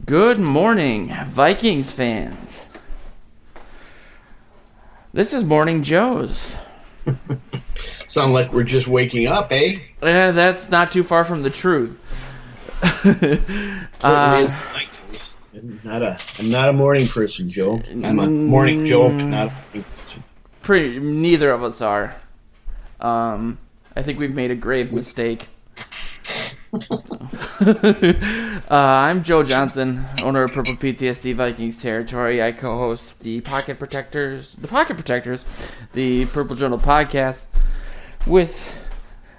Good morning, Vikings fans. This is Morning Joe's. Sound like we're just waking up, eh? That's not too far from the truth. Certainly is night. I'm not a morning person, Joe. I'm a morning Joe, but not a morning person. Neither of us are. I think we've made a grave mistake. I'm Joe Johnson, owner of Purple PTSD Vikings Territory. I co-host the Pocket Protectors, the Purple Journal podcast with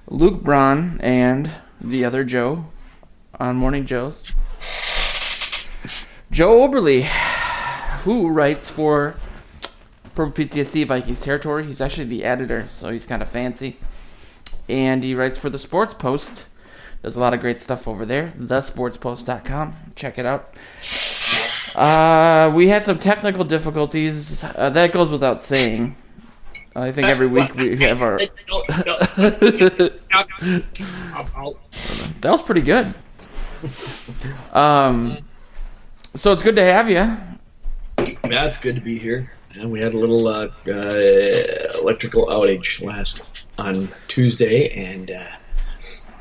Luke Braun and the other Joe on Morning Joe's. Joe Oberly, who writes for Purple PTSD Vikings Territory. He's actually the editor, so he's kind of fancy. And he writes for the Sports Post. There's a lot of great stuff over there. thesportspost.com. Check it out. We had some technical difficulties. That goes without saying. I think every week we have our... That was pretty good. So it's good to have you. Yeah, it's good to be here. And we had a little electrical outage on Tuesday, and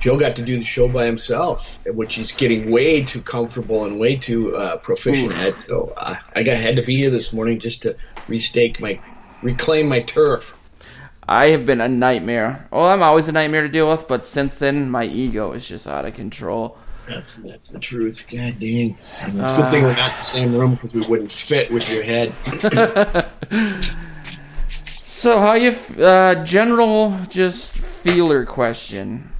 Joe got to do the show by himself, which he's getting way too comfortable and way too proficient at. So I had to be here this morning just to reclaim my turf. I have been a nightmare. Well, I'm always a nightmare to deal with, but since then my ego is just out of control. That's the truth. God dang. Good thing we're not in the same room because we wouldn't fit with your head. So how you general just feeler question.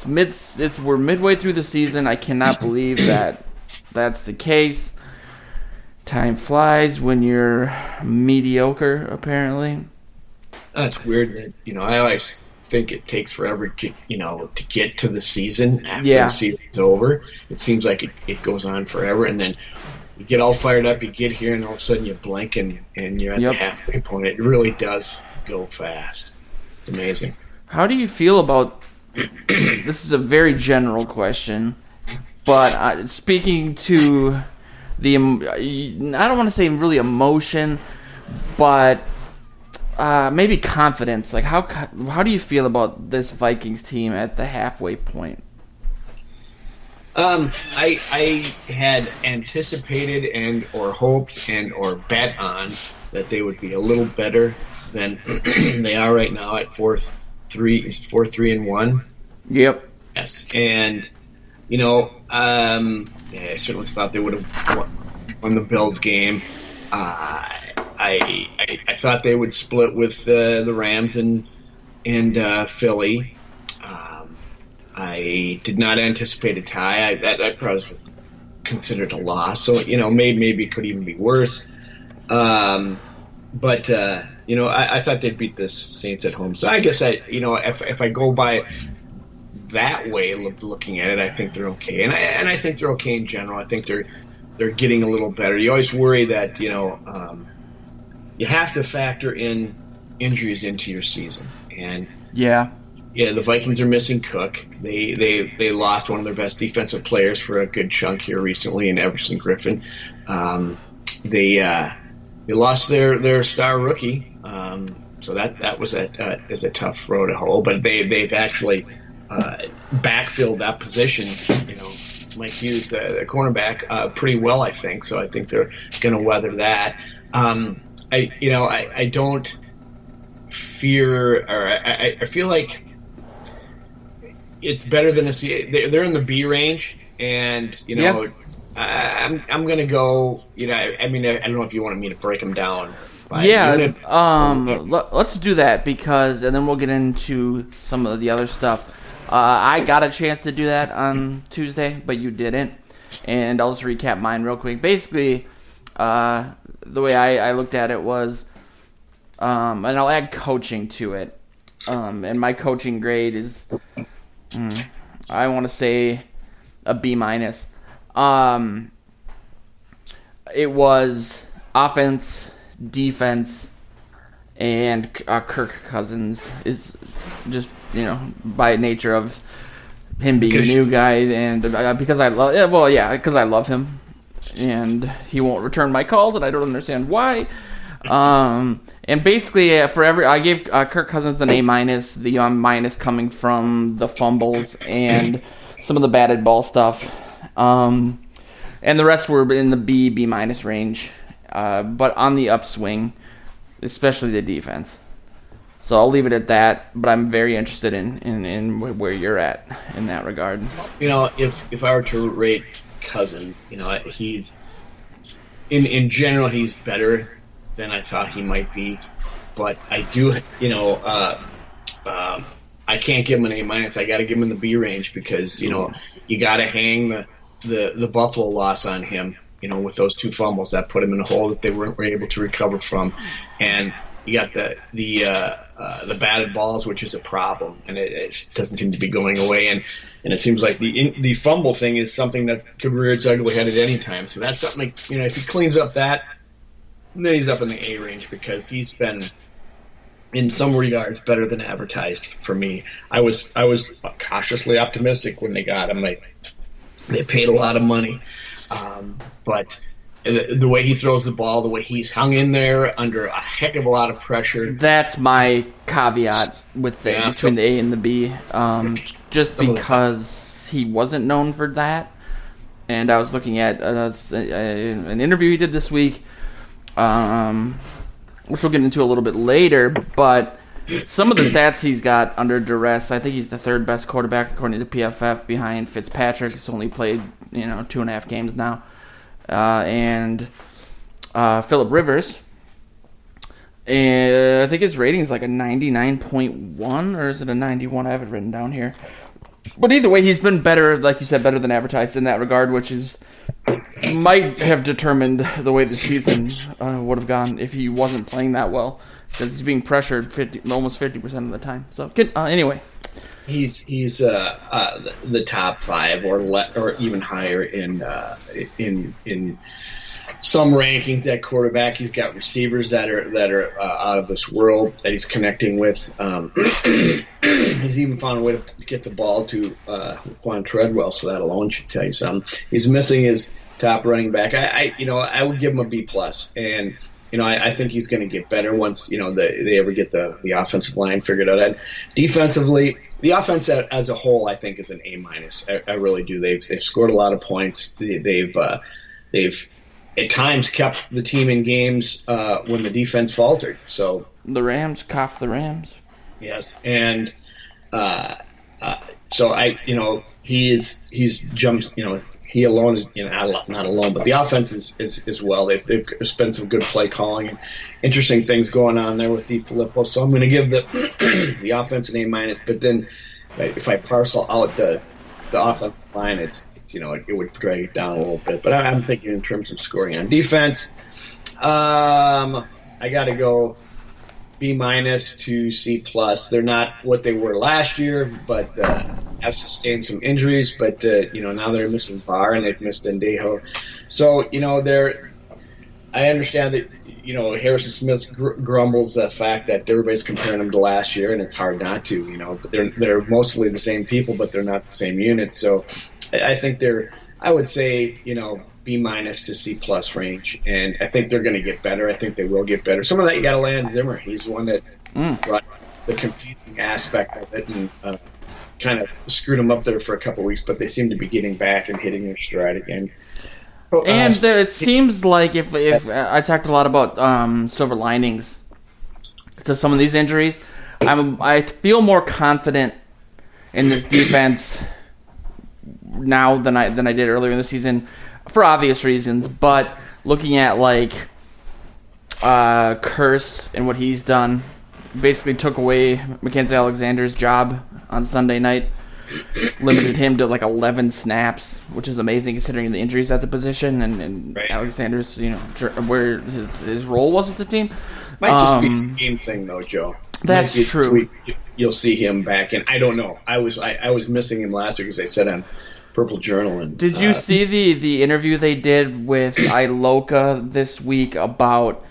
We're midway through the season. I cannot believe that's the case. Time flies when you're mediocre, apparently. That's weird. I always think it takes forever to get to the season after the season's over. It seems like it goes on forever, and then you get all fired up, you get here, and all of a sudden you blink and you're at the halfway point. It really does go fast. It's amazing. How do you feel about this is a very general question, but speaking to I don't want to say really emotion, but maybe confidence. Like how do you feel about this Vikings team at the halfway point? I had anticipated and or hoped and or bet on that they would be a little better than they are right now at 4-3-1. Yep. Yes, and I certainly thought they would have won the Bills game. I thought they would split with the Rams and Philly. I did not anticipate a tie. That probably was considered a loss. So maybe it could even be worse. But I thought they'd beat the Saints at home. So I guess if I go by that way, looking at it, I think they're okay, and I think they're okay in general. I think they're getting a little better. You always worry that you have to factor in injuries into your season, and the Vikings are missing Cook. They lost one of their best defensive players for a good chunk here recently in Everson Griffin. They lost their star rookie, so that was is a tough road to hoe. But they've actually backfilled that position. Mike Hughes, the cornerback, pretty well, I think. So I think they're going to weather that. I don't fear, or I feel like it's better than they're in the B range, and I'm going to go. I don't know if you wanted me to break them down. Let's do that and then we'll get into some of the other stuff. I got a chance to do that on Tuesday, but you didn't. And I'll just recap mine real quick. Basically, the way I looked at it was, and I'll add coaching to it. And my coaching grade is, I want to say, a B-. It was offense, defense, and Kirk Cousins is just, by nature of him being a new guy, and because I love him, and he won't return my calls, and I don't understand why. And basically, I gave Kirk Cousins an A-, the minus coming from the fumbles and some of the batted ball stuff. And the rest were in the B- range. But on the upswing, especially the defense. So I'll leave it at that, but I'm very interested in where you're at in that regard. If I were to rate Cousins, he's in general he's better than I thought he might be, but I do, I can't give him an A-. I got to give him in the B range because you got to hang the Buffalo loss on him. With those 2 fumbles that put him in a hole that they weren't able to recover from, and you got the batted balls, which is a problem, and it doesn't seem to be going away. And it seems like the fumble thing is something that could rear its ugly head at any time. So that's something if he cleans up that, then he's up in the A range because he's been, in some regards, better than advertised for me. I was cautiously optimistic when they got him. They paid a lot of money, but the way he throws the ball, the way he's hung in there under a heck of a lot of pressure. That's my caveat with between the A and the B, just because he wasn't known for that. And I was looking at an interview he did this week, which we'll get into a little bit later, but some of the stats he's got under duress, I think he's the 3rd best quarterback according to PFF behind Fitzpatrick. He's only played 2.5 games now. And Phillip Rivers, and I think his rating is like a 99.1, or is it a 91? I have it written down here. But either way, he's been better, like you said, better than advertised in that regard, which might have determined the way the season would have gone if he wasn't playing that well, because he's being pressured almost 50% of the time. So anyway. He's the top 5 or even higher in some rankings at quarterback. He's got receivers that are out of this world that he's connecting with. He's even found a way to get the ball to Quan Treadwell, so that alone should tell you something. He's missing his top running back. I would give him a B+, and I think he's going to get better once they ever get the offensive line figured out. And defensively, the offense as a whole, I think, is an A-. I really do. They've scored a lot of points. They've at times kept the team in games when the defense faltered. So the Rams cough the Rams. Yes, and so he's jumped. He alone is not alone, but the offense is well. They've spent some good play calling and interesting things going on there with DeFilippo. So I'm going to give the offense an A-. But then if I parcel out the offensive line, it would drag it down a little bit. But I'm thinking in terms of scoring on defense. I got to go B- to C+. They're not what they were last year, but have sustained some injuries. But now they're missing Barr and they've missed Sendejo. So I understand that Harrison Smith grumbles the fact that everybody's comparing them to last year, and it's hard not to. But they're mostly the same people, but they're not the same unit. So I think I would say B- to C+ range, and I think they're going to get better. I think they will get better. Some of that you got to lay on Zimmer. He's the one that brought the confusing aspect of it and kind of screwed them up there for a couple of weeks, but they seem to be getting back and hitting their stride again. And it seems like if I talked a lot about silver linings to some of these injuries, I feel more confident in this defense now than I did earlier in the season, for obvious reasons. But looking at Curse and what he's done, basically took away Mackenzie Alexander's job on Sunday night, limited him to 11 snaps, which is amazing considering the injuries at the position and right. Alexander's where his role was with the team. Might just be a scheme thing though, Joe. That's true. You'll see him back, and I don't know. I was missing him last week, as I said on Purple Journal. And did you see the interview they did with Iloka this week about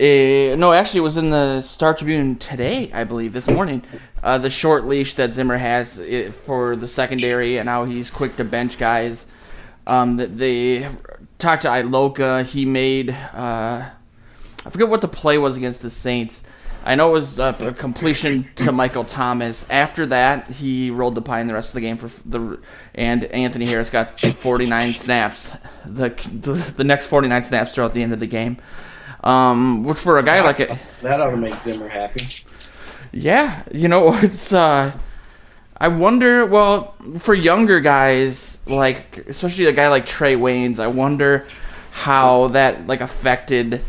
No, actually, it was in the Star Tribune today, I believe, this morning. The short leash that Zimmer has for the secondary and how he's quick to bench guys. They talked to Iloka. He made I forget what the play was against the Saints. I know it was a completion to Michael Thomas. After that, he rolled the pine the rest of the game and Anthony Harris got 49 snaps. The next 49 snaps throughout the end of the game. Which for a guy like it, that ought to make Zimmer happy. Yeah, it's I wonder. Well, for younger guys, like especially a guy like Trey Waynes, I wonder how that affected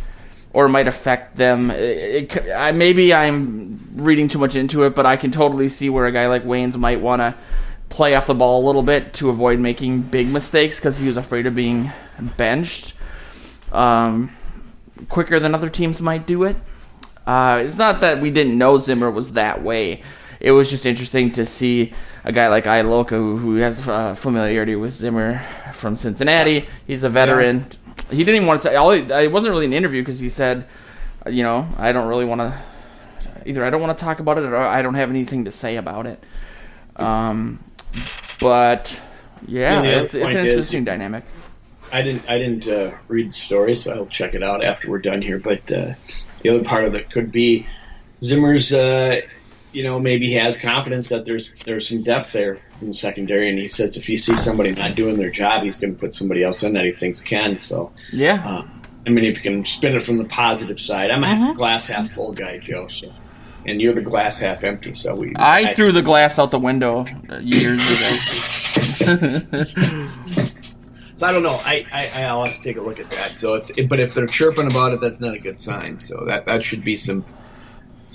or might affect them. Maybe I'm reading too much into it, but I can totally see where a guy like Waynes might want to play off the ball a little bit to avoid making big mistakes because he was afraid of being benched. Quicker than other teams might do it. It's not that we didn't know Zimmer was that way. It was just interesting to see a guy like Iloka who has familiarity with Zimmer from Cincinnati. He's a veteran. Yeah. He didn't even want to. It wasn't really an interview because he said, I don't really want to. Either I don't want to talk about it or I don't have anything to say about it. But yeah, it's an interesting dynamic. I didn't read the story, so I'll check it out after we're done here. But the other part of it could be Zimmer's, maybe he has confidence that there's some depth there in the secondary, and he says if he sees somebody not doing their job, he's going to put somebody else in that he thinks can. So yeah, if you can spin it from the positive side, I'm a glass half full guy, Joe. So, and you're the glass half empty. So I threw the glass out the window years ago. So I don't know. I'll have to take a look at that. So, but if they're chirping about it, that's not a good sign. So that should be some.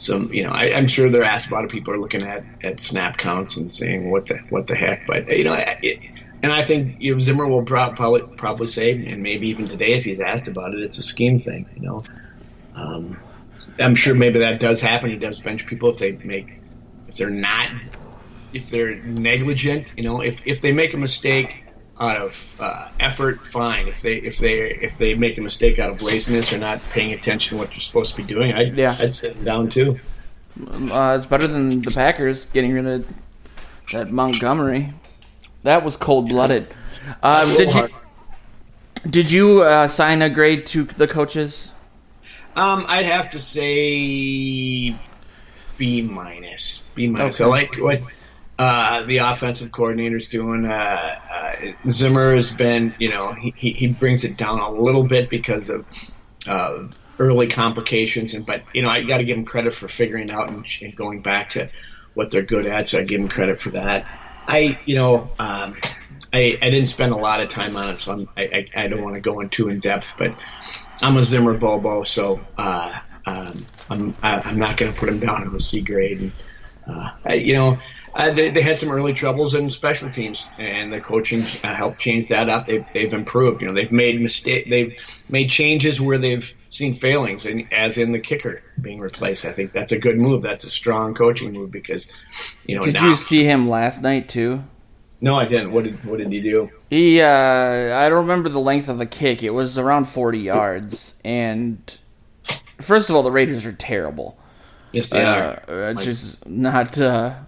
I'm sure they're asked about it. People are looking at snap counts and saying what the heck. But and I think Zimmer will probably say, and maybe even today if he's asked about it, it's a scheme thing. I'm sure maybe that does happen. He does bench people if they're negligent. If they make a mistake out of effort, fine. If they make a mistake out of laziness or not paying attention to what you're supposed to be doing, I'd sit them down too. It's better than the Packers getting rid of that Montgomery. That was cold-blooded. Did you sign a grade to the coaches? I'd have to say B minus. Okay. I like what the offensive coordinator's doing. Zimmer has been, he brings it down a little bit because of early complications, but I got to give him credit for figuring out and going back to what they're good at. So I give him credit for that. I didn't spend a lot of time on it, so I don't want to go in too in depth, but I'm a Zimmer Bobo, so I'm not going to put him down in the C grade. And, they had some early troubles in special teams, and the coaching helped change that up. They've improved. They've made changes where they've seen failings, and as in the kicker being replaced. I think that's a good move. That's a strong coaching move because, Did you see him last night too? No, I didn't. What did he do? He I don't remember the length of the kick. It was around 40 yards, and first of all, the Raiders are terrible. Yes, they are. It's just not a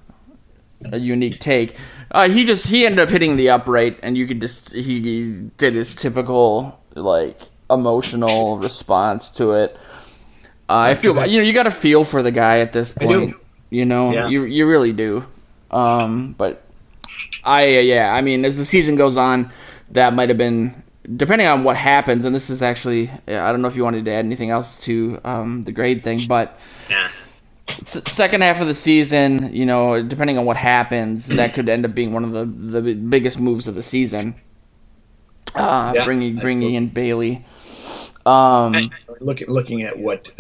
unique take. He ended up hitting the upright, and you could he did his typical emotional response to it. I feel you got to feel for the guy at this point. Yeah. You really do. But I mean, as the season goes on, that might have been, depending on what happens. And this is actually, I don't know if you wanted to add anything else to the grade thing, but. Nah. Second half of the season, depending on what happens, that could end up being one of the biggest moves of the season. Bringing in Bailey. Looking at what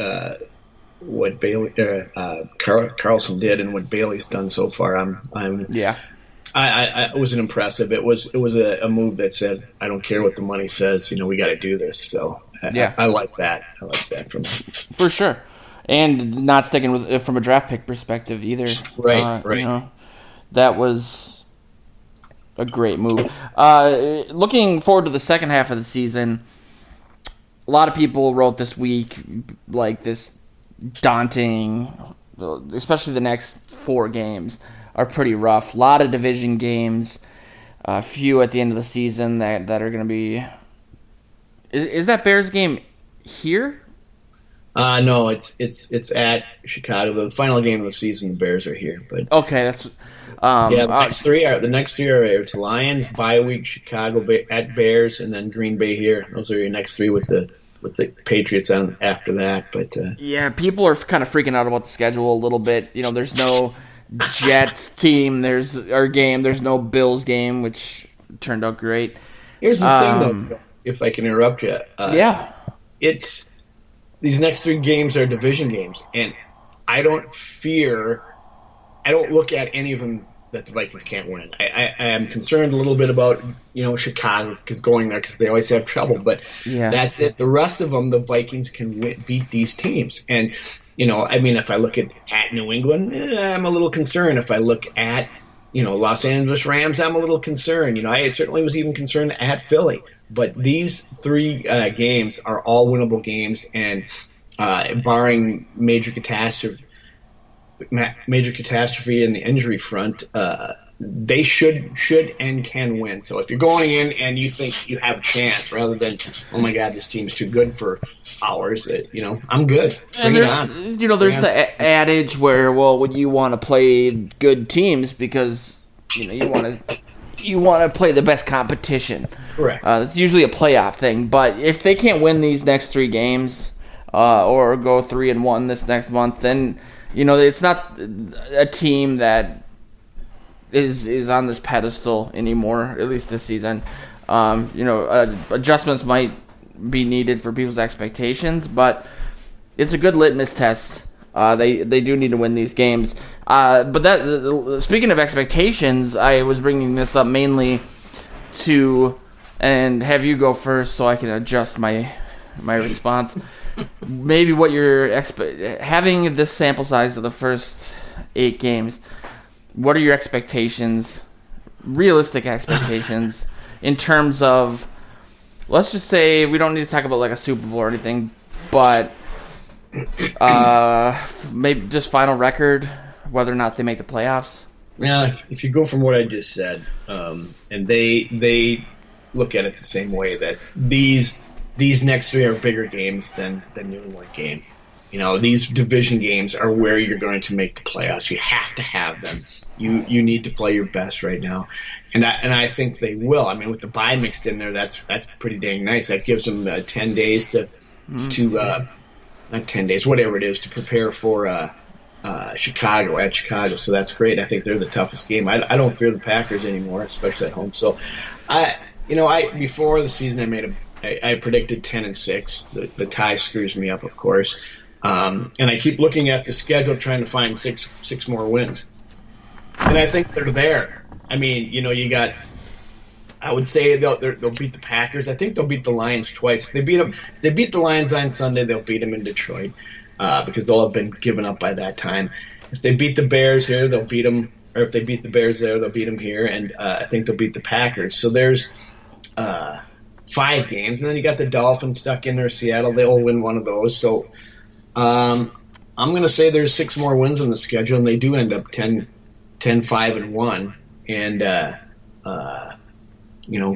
Bailey Carlson did and what Bailey's done so far, I wasn't impressive. It was a move that said, I don't care what the money says. We got to do this. So I like that. I like that from him. For sure. And not sticking with it from a draft pick perspective either. Right. That was a great move. Looking forward to the second half of the season, a lot of people wrote this week like this daunting, especially the next 4 games are pretty rough. A lot of division games, a few at the end of the season that are going to be. Is that Bears game here? No, it's at Chicago. The final game of the season, the Bears are here. But okay, that's the next three are it's Lions, bye week, Chicago at Bears, and then Green Bay here. Those are your next 3 with the Patriots on after that. But yeah, people are kind of freaking out about the schedule a little bit. There's no Jets team. There's our game. There's no Bills game, which turned out great. Here's the thing, though, if I can interrupt you. Yeah, it's these next 3 games are division games, and I don't look at any of them that the Vikings can't win. I am concerned a little bit about Chicago going there because they always have trouble, but that's it. The rest of them, the Vikings can beat these teams, and if I look at New England, I'm a little concerned. If I look at Los Angeles Rams, I'm a little concerned. I certainly was even concerned at Philly. But these 3 games are all winnable games, and barring major catastrophe in the injury front, they should and can win. So if you're going in and you think you have a chance, rather than oh my God, this team's too good for ours, I'm good. Bring it on. There's the adage where when you want to play good teams because you want to play the best competition. Correct. It's usually a playoff thing, but if they can't win these next 3 games or go 3-1 this next month, then it's not a team that is on this pedestal anymore. At least this season. Adjustments might be needed for people's expectations, but it's a good litmus test. They do need to win these games. But speaking of expectations, I was bringing this up mainly to and have you go first so I can adjust my response. Maybe what you're having this sample size of the first 8 games. What are your expectations, realistic expectations, in terms of? Let's just say we don't need to talk about like a Super Bowl or anything, but maybe just final record, whether or not they make the playoffs. Yeah, if you go from what I just said, and they look at it the same way, that these next 3 are bigger games than the New England game. These division games are where you're going to make the playoffs. You have to have them. You need to play your best right now, and I think they will. I mean, with the bye mixed in there, that's pretty dang nice. That gives them 10 days to not 10 days, whatever it is, to prepare for Chicago. So that's great. I think they're the toughest game. I don't fear the Packers anymore, especially at home. So before the season I predicted 10-6. The tie screws me up, of course. And I keep looking at the schedule trying to find six more wins. And I think they're there. I mean, you got, I would say they'll beat the Packers. I think they'll beat the Lions twice. If they beat the Lions on Sunday, they'll beat them in Detroit because they'll have been given up by that time. If they beat the Bears here, they'll beat them. Or if they beat the Bears there, they'll beat them here. And I think they'll beat the Packers. So there's 5 games. And then you got the Dolphins stuck in there, Seattle. They'll win one of those. So I'm going to say there's 6 more wins on the schedule, and they do end up 10-5-1. And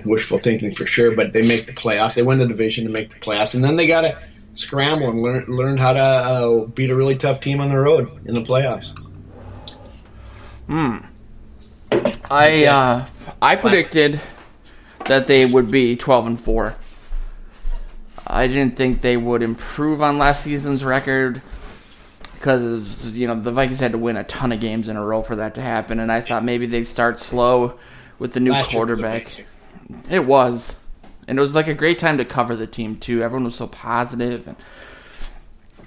wishful thinking for sure, but they make the playoffs. They win the division to make the playoffs, and then they got to scramble and learn how to beat a really tough team on the road in the playoffs. I predicted that they would be 12-4. I didn't think they would improve on last season's record because the Vikings had to win a ton of games in a row for that to happen, and I thought maybe they'd start slow with the new quarterback. It was. And it was like a great time to cover the team, too. Everyone was so positive, and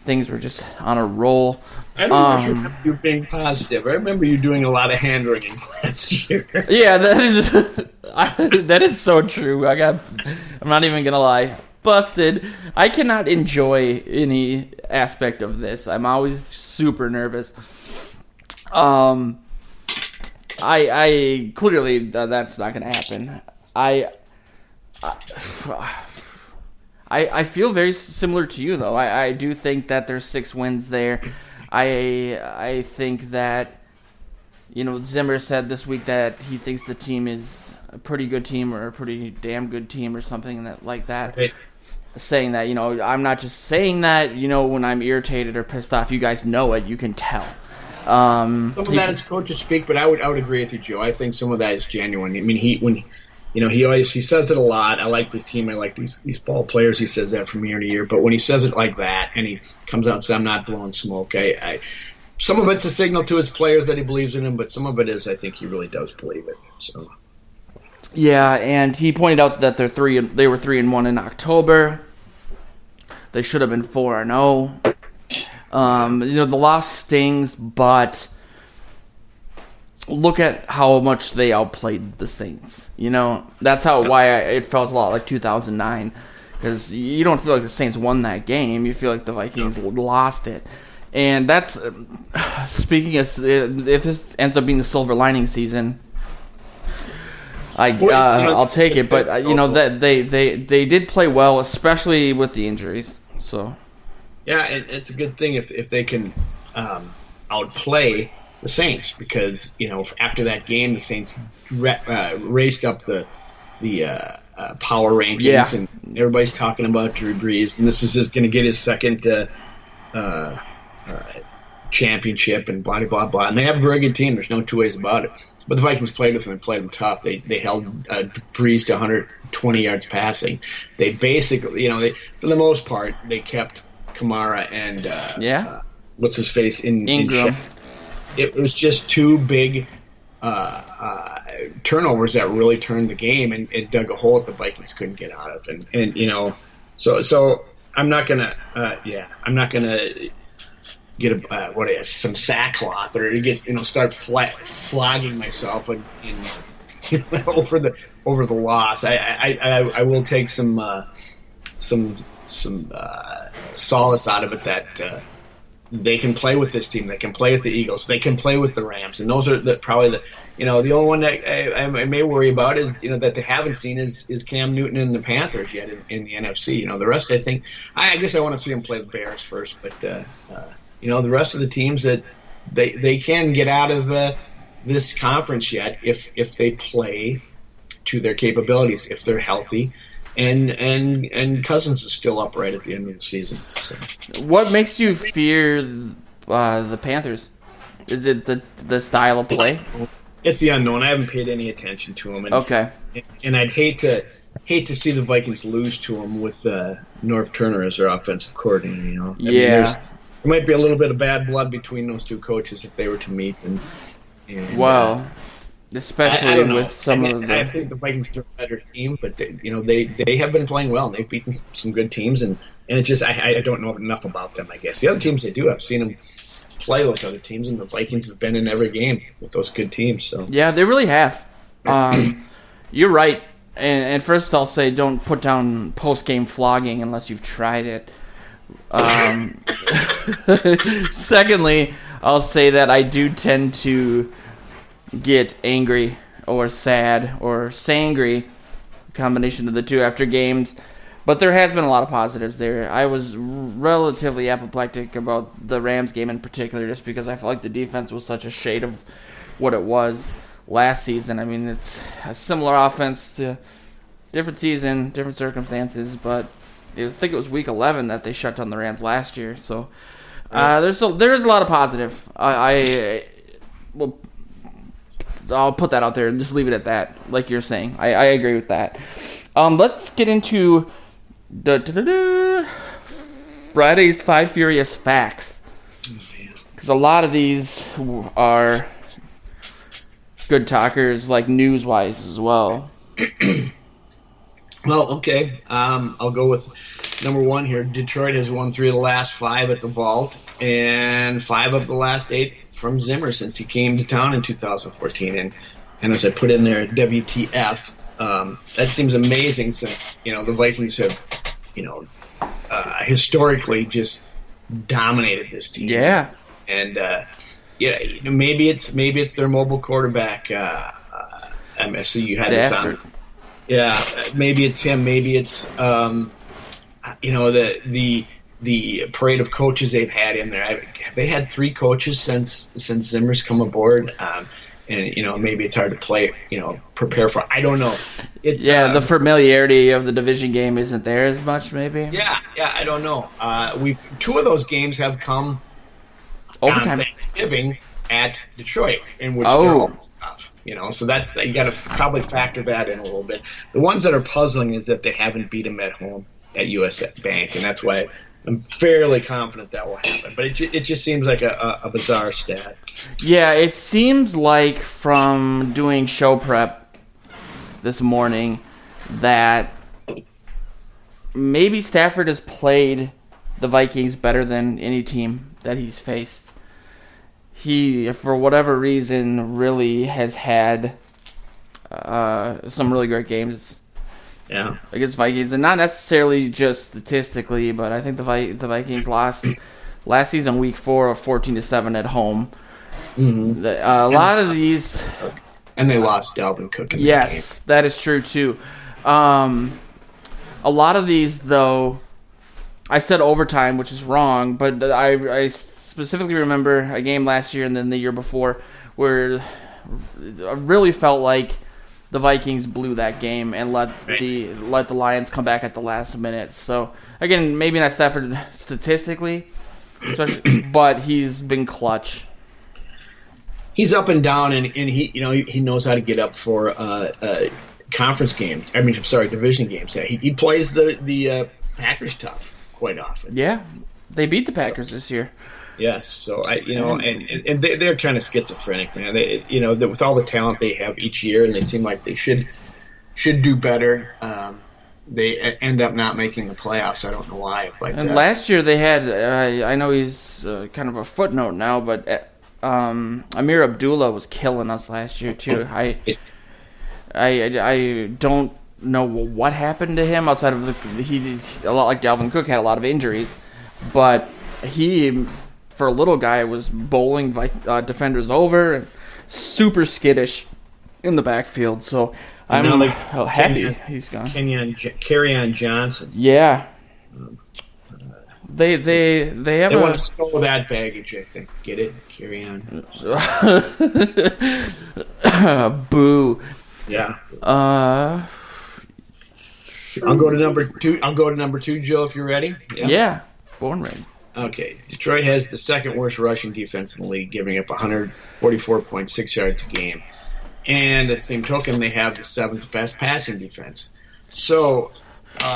things were just on a roll. I don't remember you being positive. I remember you doing a lot of hand-wringing last year. Yeah, that is so true. I'm not even going to lie. Busted. I cannot enjoy any aspect of this. I'm always super nervous. I clearly that's not going to happen. I feel very similar to you, though. I do think that there's 6 wins there. I think that, Zimmer said this week that he thinks the team is a pretty good team or a pretty damn good team or something like that. Right. Saying that, I'm not just saying that, when I'm irritated or pissed off. You guys know it. You can tell. Some of that is coaches speak, but I would agree with you, Joe. I think some of that is genuine. I mean, he says it a lot. I like this team. I like these ball players. He says that from year to year. But when he says it like that, and he comes out and says, "I'm not blowing smoke," some of it's a signal to his players that he believes in them, but some of it is I think he really does believe it. So. Yeah, and he pointed out that they were 3-1 in October. They should have been 4-0. The loss stings, but look at how much they outplayed the Saints. That's why it felt a lot like 2009, because you don't feel like the Saints won that game. You feel like the Vikings lost it. And that's, speaking of, if this ends up being the silver lining season, I'll take it. But that they did play well, especially with the injuries. So yeah, it's a good thing if they can outplay the Saints, because after that game the Saints raised up the power rankings, and everybody's talking about Drew Brees, and this is just going to get his second championship and blah blah blah. And they have a very good team. There's no two ways about it. But the Vikings played with them and played them tough. They held Brees to 120 yards passing. They basically, for the most part, they kept Kamara and what's his face in check. It was just 2 big turnovers that really turned the game and dug a hole that the Vikings couldn't get out of. And so I'm not gonna get some sackcloth or to get start flogging myself over the loss. I will take some solace out of it that they can play with this team. They can play with the Eagles. They can play with the Rams, and those are probably the only one that I may worry about is that they haven't seen is Cam Newton and the Panthers yet in the NFC. The rest I think I guess I want to see them play the Bears first, but the rest of the teams that they can get out of this conference yet if they play to their capabilities, if they're healthy, and Cousins is still upright at the end of the season. So. What makes you fear the Panthers? Is it the style of play? It's the unknown. I haven't paid any attention to them. Okay. And I'd hate to see the Vikings lose to them with Norv Turner as their offensive coordinator. There might be a little bit of bad blood between those two coaches if they were to meet. Wow. Especially with some of the... I think the Vikings are a better team, but they have been playing well, and they've beaten some good teams, and it's just I don't know enough about them, I guess. The other teams they do, I've seen them play those other teams, and the Vikings have been in every game with those good teams. So yeah, they really have. You're right. And first I'll say don't put down post-game flogging unless you've tried it. Secondly, I'll say that I do tend to get angry or sad or sangry, combination of the two after games, but there has been a lot of positives there. I was relatively apoplectic about the Rams game in particular just because I felt like the defense was such a shade of what it was last season. I mean, it's a similar offense to different season, different circumstances, but I think it was week 11 that they shut down the Rams last year. So there is a lot of positive. I'll put that out there and just leave it at that, like you're saying. I agree with that. Let's get into Friday's 5 Furious Facts. Because a lot of these are good talkers, like news-wise as well. Well, okay. I'll go with number 1 here. Detroit has won 3 of the last 5 at the Vault, and 5 of the last 8 from Zimmer since he came to town in 2014. And as I put in there, WTF, that seems amazing since, the Vikings have, historically just dominated this team. Yeah. And, maybe it's their mobile quarterback, MSC you had this on. Yeah, maybe it's him. Maybe it's, the parade of coaches they've had in there. They had 3 coaches since Zimmer's come aboard. And maybe it's hard to prepare for. I don't know. The familiarity of the division game isn't there as much, maybe. Yeah, I don't know. 2 of those games have come overtime on Thanksgiving at Detroit, in which they're almost tough. So that's, you got to probably factor that in a little bit. The ones that are puzzling is that they haven't beat them at home at US Bank, and that's why I'm fairly confident that will happen. But it just seems like a bizarre stat. Yeah, it seems like from doing show prep this morning that maybe Stafford has played the Vikings better than any team that he's faced. He, for whatever reason, really has had some really great games. Yeah, against Vikings, and not necessarily just statistically, but I think the Vikings lost last season, Week 4, of 14-7 at home. Mm-hmm. A lot of these, and they lost Dalvin Cook. Yes, that is true too. A lot of these, though, I said overtime, which is wrong, but I specifically remember a game last year and then the year before where I really felt like the Vikings blew that game and let the Lions come back at the last minute. So again, maybe not Stafford statistically, but he's been clutch. He's up and down, and he knows how to get up for conference games. Division games. He plays the Packers tough quite often. Yeah, they beat the Packers this year. Yes, so and they're kind of schizophrenic, man. With all the talent they have each year, and they seem like they should do better. They end up not making the playoffs. I don't know why. But last year they had. I know he's kind of a footnote now, but Amir Abdullah was killing us last year too. I don't know what happened to him outside of he a lot like Dalvin Cook had a lot of injuries, but he, for a little guy, was bowling defenders over and super skittish in the backfield. So I'm happy he's gone. Kerryon Johnson. Yeah. They have they want to stow that baggage, I think. Get it? Kerryon. Boo. Yeah. I'll go to number 2, Joe, if you're ready. Yeah. Born ready. Okay, Detroit has the second worst rushing defense in the league, giving up 144.6 yards a game. And at the same token, they have the 7th best passing defense. So,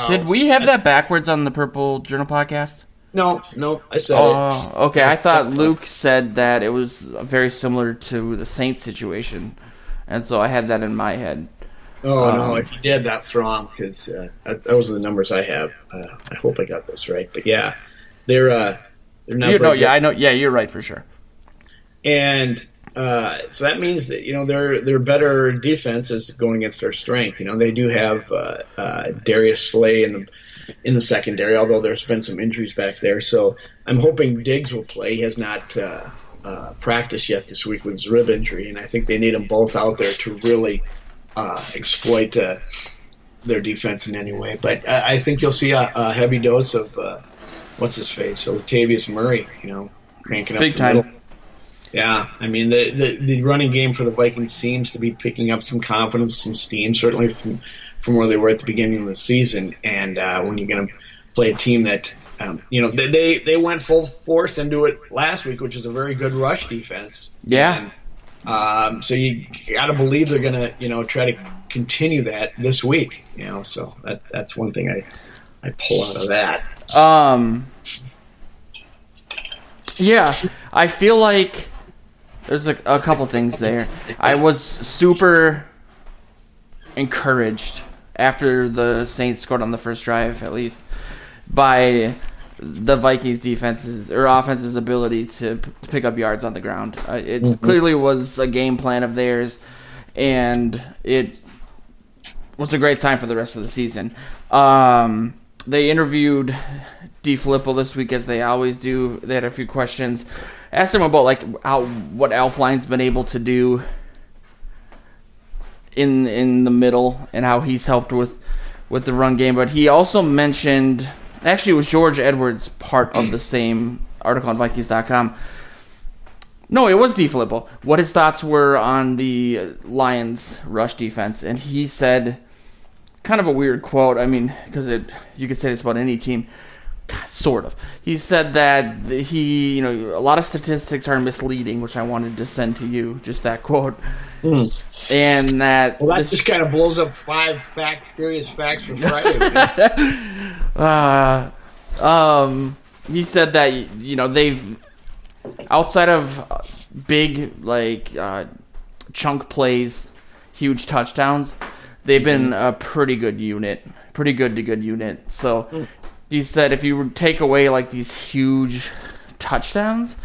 did we have that backwards on the Purple Journal podcast? No, I said it. Oh, okay. I thought Luke said that it was very similar to the Saints situation, and so I had that in my head. Oh, no, if you did, that's wrong, because those are the numbers I have. I hope I got those right. But yeah, they're not. I know. Yeah, you're right for sure. And so that means that their better defense is going against their strength. They do have Darius Slay in the secondary, although there's been some injuries back there. So I'm hoping Diggs will play. He has not practiced yet this week with his rib injury, and I think they need them both out there to really exploit their defense in any way. But I think you'll see a heavy dose of what's his face, so Latavius Murray, cranking up big the time. middle. Yeah, I mean the running game for the Vikings seems to be picking up some confidence, some steam, certainly from where they were at the beginning of the season. And when you're going to play a team that they went full force into it last week, which is a very good rush defense. Yeah. And, so you got to believe they're going to try to continue that this week. So that's one thing I pull out of that. Yeah, I feel like there's a couple things there. I was super encouraged after the Saints scored on the first drive, at least, by the Vikings' defense's or offense's ability to pick up yards on the ground. It clearly was a game plan of theirs, and it was a great sign for the rest of the season. They interviewed D. Filippo this week, as they always do. They had a few questions. Asked him about what Elflein's been able to do in the middle and how he's helped with the run game. But he also mentioned Actually, it was George Edwards, part of the same article on Vikings.com. No, it was DeFilippo. What his thoughts were on the Lions' rush defense, and he said, kind of a weird quote. I mean, because you could say this about any team, sort of. He said that a lot of statistics are misleading, which I wanted to send to you, just that quote. And that just kind of blows up 5 furious facts for Friday. He said that they've, outside of big chunk plays, huge touchdowns, they've been a pretty good to good unit. So he said if you take away these huge touchdowns,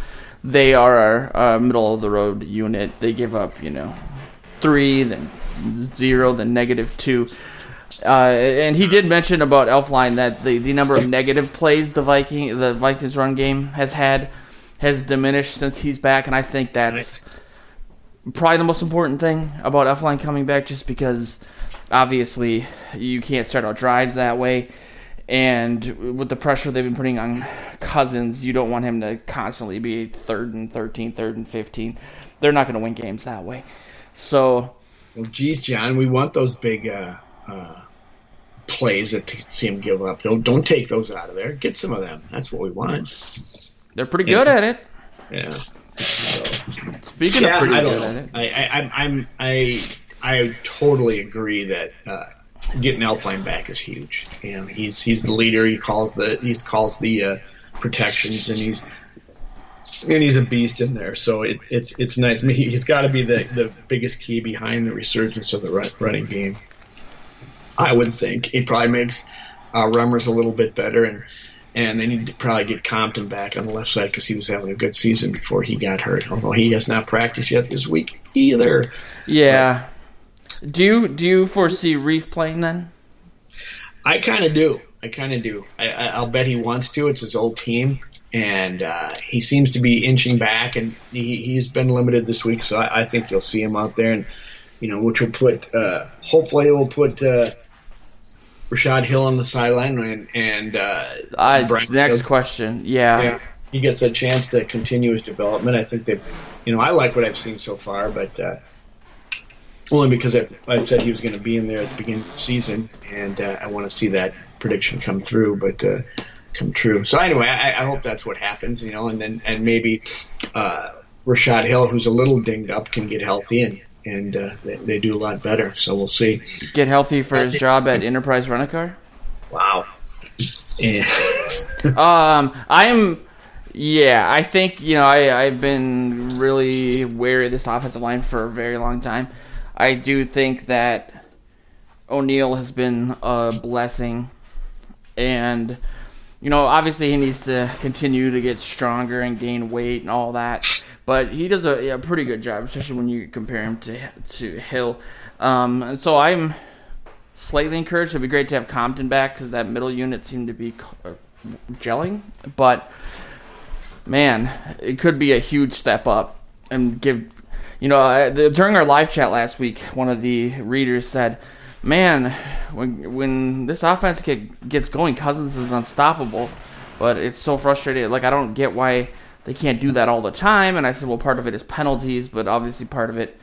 they are a middle of the road unit. They give up 3, then 0, then -2. And he did mention about Elflein that the number of negative plays the Vikings run game has diminished since he's back, and I think that's probably the most important thing about Elflein coming back, just because obviously you can't start out drives that way, and with the pressure they've been putting on Cousins, you don't want him to constantly be 3rd and 13, 3rd and 15. They're not going to win games that way. So, well, geez, John, we want those big plays that see him give up. Don't take those out of there. Get some of them. That's what we want. They're pretty good at it. Yeah. Speaking of pretty good at it, I totally agree that getting Elflein back is huge. He's the leader. He calls the protections, and he's a beast in there. So it's nice. I mean, he's got to be the biggest key behind the resurgence of the running game. I would think he probably makes Rummers a little bit better, and they need to probably get Compton back on the left side because he was having a good season before he got hurt. Although he has not practiced yet this week either. Yeah. Do you foresee Reiff playing then? I kind of do. I'll bet he wants to. It's his old team, and he seems to be inching back, and he's been limited this week, so I think you'll see him out there, and which will put hopefully it will put Rashad Hill on the sideline, and next question. Yeah, he gets a chance to continue his development. I think I like what I've seen so far, but only because I said he was going to be in there at the beginning of the season, and I want to see that prediction come true. So anyway, I hope that's what happens, and maybe Rashad Hill, who's a little dinged up, can get healthy, and they do a lot better. So we'll see. Get healthy for his job at Enterprise Rent-A-Car? Wow. Yeah. I think, I've been really wary of this offensive line for a very long time. I do think that O'Neal has been a blessing, and obviously he needs to continue to get stronger and gain weight and all that, but he does a pretty good job, especially when you compare him to Hill. And so I'm slightly encouraged. It'd be great to have Compton back because that middle unit seemed to be gelling, but man, it could be a huge step up and give. During our live chat last week, one of the readers said, man, when this offense gets going, Cousins is unstoppable, but it's so frustrating. I don't get why they can't do that all the time. And I said, well, part of it is penalties, but obviously part of it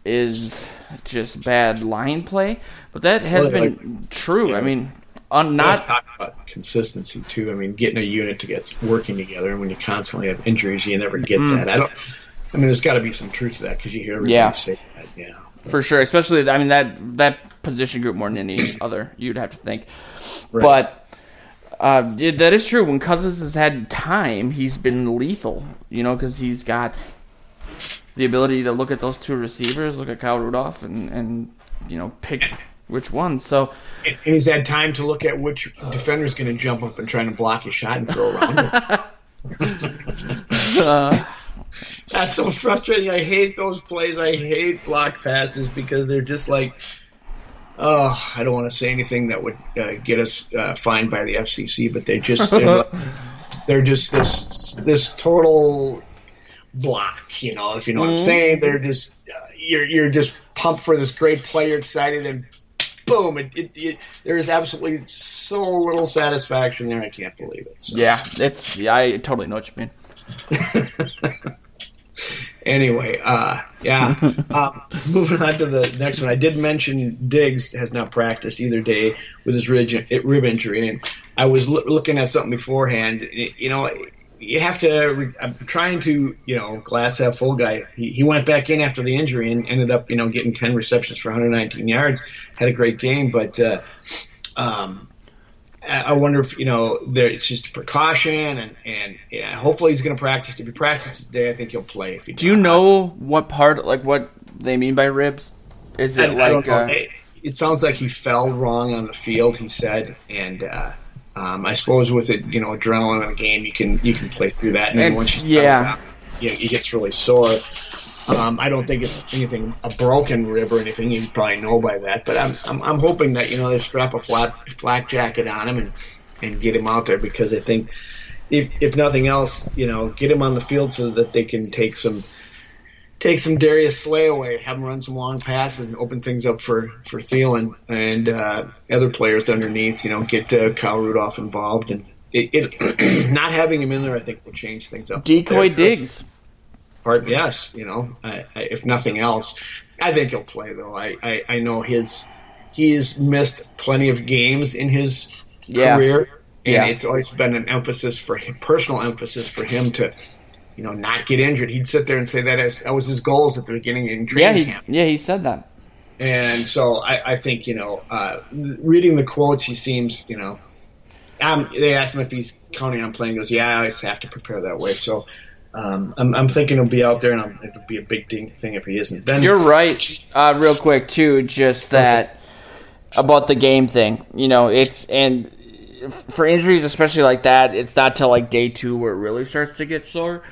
is just bad line play. But that has been true. Yeah. I mean, let's talk about consistency too. I mean, getting a unit to get working together, and when you constantly have injuries, you never get that. There's got to be some truth to that because you hear everybody say that. Yeah, for sure. Especially, that position group more than any other, you'd have to think. Right. But that is true. When Cousins has had time, he's been lethal. Because he's got the ability to look at those two receivers, look at Kyle Rudolph, and pick which one. So, and he's had time to look at which defender's going to jump up and try to block his shot and throw around it. That's so frustrating. I hate those plays. I hate block passes because they're just I don't want to say anything that would get us fined by the FCC, but they're just this total block. If you know what I'm saying. They're just you're just pumped for this great player, excited, and boom! There is absolutely so little satisfaction there. I can't believe it. So. Yeah, I totally know what you mean. Anyway, moving on to the next one. I did mention Diggs has not practiced either day with his rib injury, and I was looking at something beforehand. You have to. I'm trying to, glass half full guy. He went back in after the injury and ended up, getting 10 receptions for 119 yards. Had a great game, but I wonder if it's just a precaution, and hopefully he's going to practice. If he practices today, I think he'll play. Do you know what part, like what they mean by ribs? Is it I don't know. It sounds like he fell wrong on the field. He said, and I suppose with it, adrenaline in a game, you can play through that, and then once you settle down, it gets really sore. I don't think it's anything a broken rib or anything. You probably know by that, but I'm hoping that they strap a flak jacket on him and get him out there, because I think if nothing else, get him on the field so that they can take some Darius Slay away, have him run some long passes and open things up for Thielen and other players underneath. Get Kyle Rudolph involved, and it not having him in there, I think, will change things up. Decoy Diggs. Yes, if nothing else, I think he'll play though. I know he's missed plenty of games in his career, and it's always been an emphasis for him, personal emphasis for him to, not get injured. He'd sit there and say that was his goals at the beginning in training camp. Yeah, he said that. And so I think reading the quotes, he seems they asked him if he's counting on playing. He goes, yeah, I always have to prepare that way. So. I'm thinking he'll be out there, and it'll be a big thing if he isn't. Then you're right. Real quick too, just that about the game thing. And for injuries, especially like that, it's not till like day 2 where it really starts to get sore.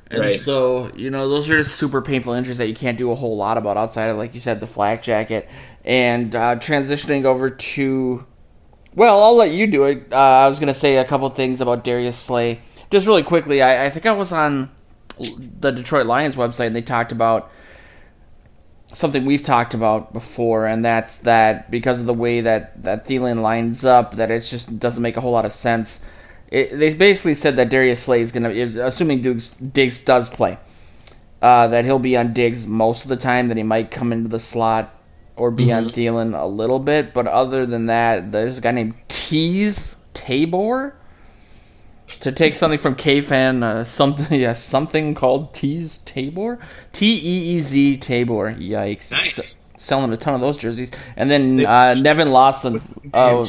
And so those are just super painful injuries that you can't do a whole lot about outside of, like you said, the flak jacket. And transitioning over to, well, I'll let you do it. I was gonna say a couple things about Darius Slay. Just really quickly, I think I was on the Detroit Lions website, and they talked about something we've talked about before, and that's that because of the way that Thielen lines up, that it just doesn't make a whole lot of sense. They basically said that Darius Slay is assuming Diggs does play, that he'll be on Diggs most of the time, that he might come into the slot or be on Thielen a little bit, but other than that, there's a guy named Tabor. To take something from K-Fan, something called Teez Tabor? T-E-E-Z Tabor. Yikes. Nice. Selling a ton of those jerseys. And then Nevin Lawson. Oh,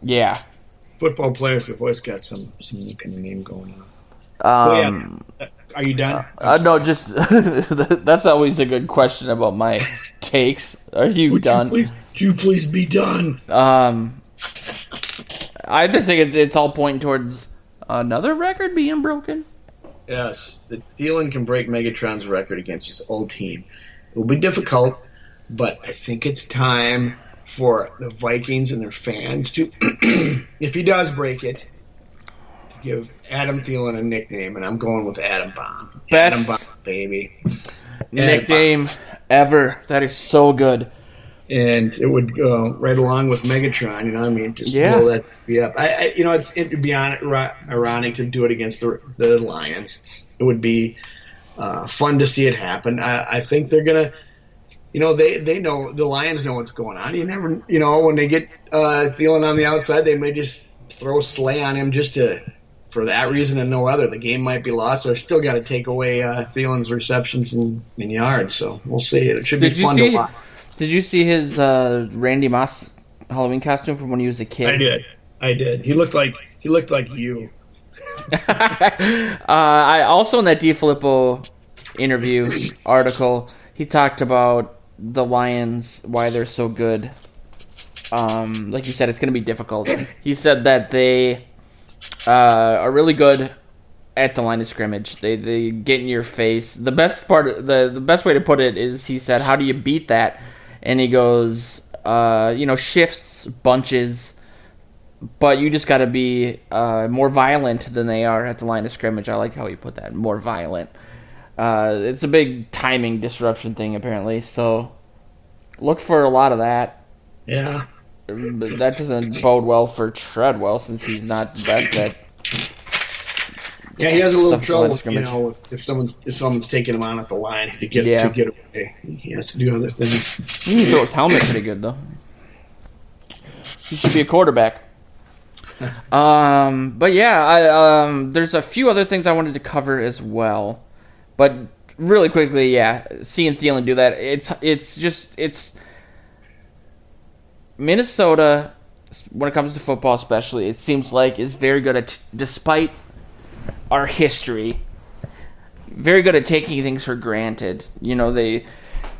yeah. Football players have always got some kind of name going on. Are you done? No, just that's always a good question about my takes. Are you done? Would you please be done? I just think it's all pointing towards another record being broken. Yes, the Thielen can break Megatron's record against his old team. It will be difficult, but I think it's time for the Vikings and their fans to, if he does break it, to give Adam Thielen a nickname, and I'm going with Adam Bomb. Best Adam Bomb, baby. Nickname ever. That is so good. And it would go right along with Megatron, just blow that up. It would be ironic to do it against the Lions. It would be fun to see it happen. I think they're gonna, they know, the Lions know what's going on. You never, when they get Thielen on the outside, they may just throw Slay on him for that reason and no other. The game might be lost. They're still got to take away Thielen's receptions and yards. So we'll see. It should be fun to watch. Did you see his Randy Moss Halloween costume from when he was a kid? I did. He looked like you. I also, in that DiFilippo interview article, he talked about the Lions, why they're so good. Like you said, it's going to be difficult. He said that they are really good at the line of scrimmage. They get in your face. The best part, the best way to put it is, he said, how do you beat that? And he goes, shifts, bunches, but you just got to be more violent than they are at the line of scrimmage. I like how he put that, more violent. It's a big timing disruption thing, apparently, so look for a lot of that. Yeah. But that doesn't bode well for Treadwell since he's not the best at. Yeah, he has a little Stuff trouble, scrimmage. if someone's taking him on at the line to get away. He has to do other things. He can throw his helmet pretty good though. He should be a quarterback. But yeah, there's a few other things I wanted to cover as well. But really quickly, yeah, seeing Thielen do that, it's Minnesota, when it comes to football especially, it seems like is very good at, despite our history, very good at taking things for granted. You know,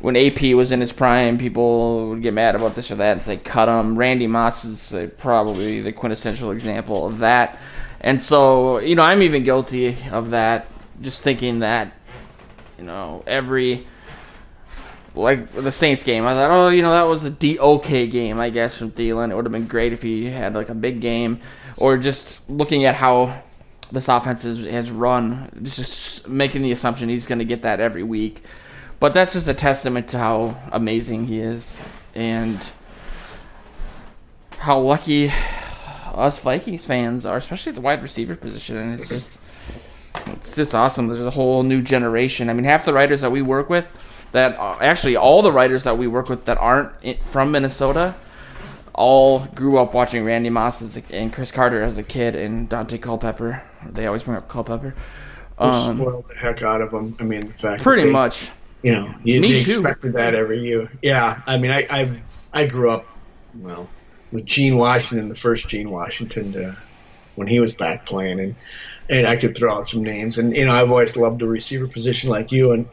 when AP was in his prime, people would get mad about this or that and say cut him. Randy Moss is probably the quintessential example of that. And so, you know, I'm even guilty of that, just thinking that, you know, like the Saints game, I thought, oh, you know, that was a okay game, I guess, from Thielen. It would have been great if he had like a big game. Or just looking at how this offense has run, just making the assumption he's going to get that every week. But that's just a testament to how amazing he is and how lucky us Vikings fans are, especially at the wide receiver position. And it's just awesome. There's a whole new generation. I mean, half the writers that we work with, actually all the writers that we work with that aren't from Minnesota, all grew up watching Randy Moss and Chris Carter as a kid, and Dante Culpepper. They always bring up Culpepper. Spoiled the heck out of them. I mean, the fact pretty much. You know, they expected that every year. Yeah, I mean, I grew up, well, with Gene Washington, the first Gene Washington, when he was back playing, and I could throw out some names. And, you know, I've always loved the receiver position like you. And,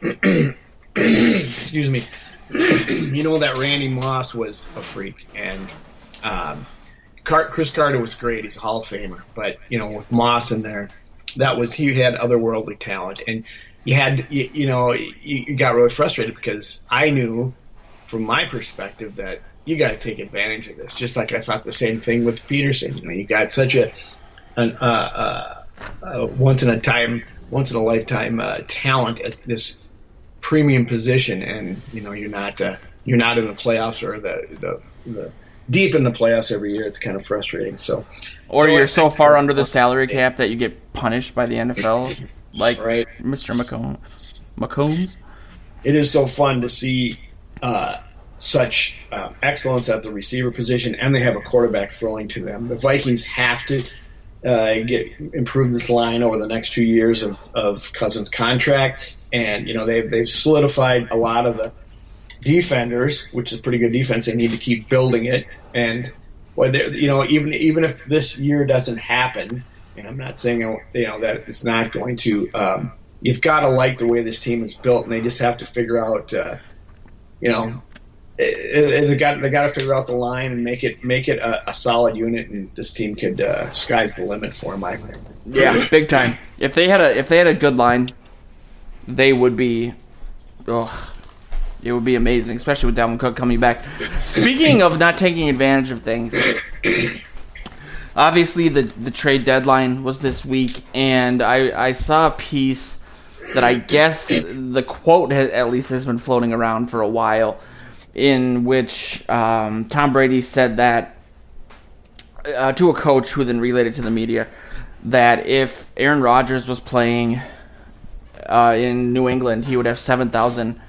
excuse me, you know that Randy Moss was a freak. And Chris Carter was great. He's a Hall of Famer. But, you know, with Moss in there, he had otherworldly talent. And you got really frustrated because I knew, from my perspective, that you got to take advantage of this. Just like I thought the same thing with Peterson. You know, you got such a once in a lifetime talent at this premium position, and you know you're not in the playoffs or the deep in the playoffs every year. It's kind of frustrating. Or you're so far under the salary cap that you get punished by the NFL. Like right. Mr. McCombs. It is so fun to see such excellence at the receiver position, and they have a quarterback throwing to them. The Vikings have to improve this line over the next 2 years of Cousins' contract, and you know they've solidified a lot of the defenders, which is pretty good defense. They need to keep building it, and you know even if this year doesn't happen. And I'm not saying that it's not going to. You've got to like the way this team is built, and they just have to figure out. They got to figure out the line and make it a solid unit, and this team could sky's the limit for them. I think. Yeah, big time. If they had a good line, they would be. It would be amazing, especially with Dalvin Cook coming back. Speaking of not taking advantage of things. Obviously, the trade deadline was this week, and I saw a piece that I guess the quote at least has been floating around for a while, in which Tom Brady said that to a coach who then relayed it to the media, that if Aaron Rodgers was playing in New England, he would have 7,000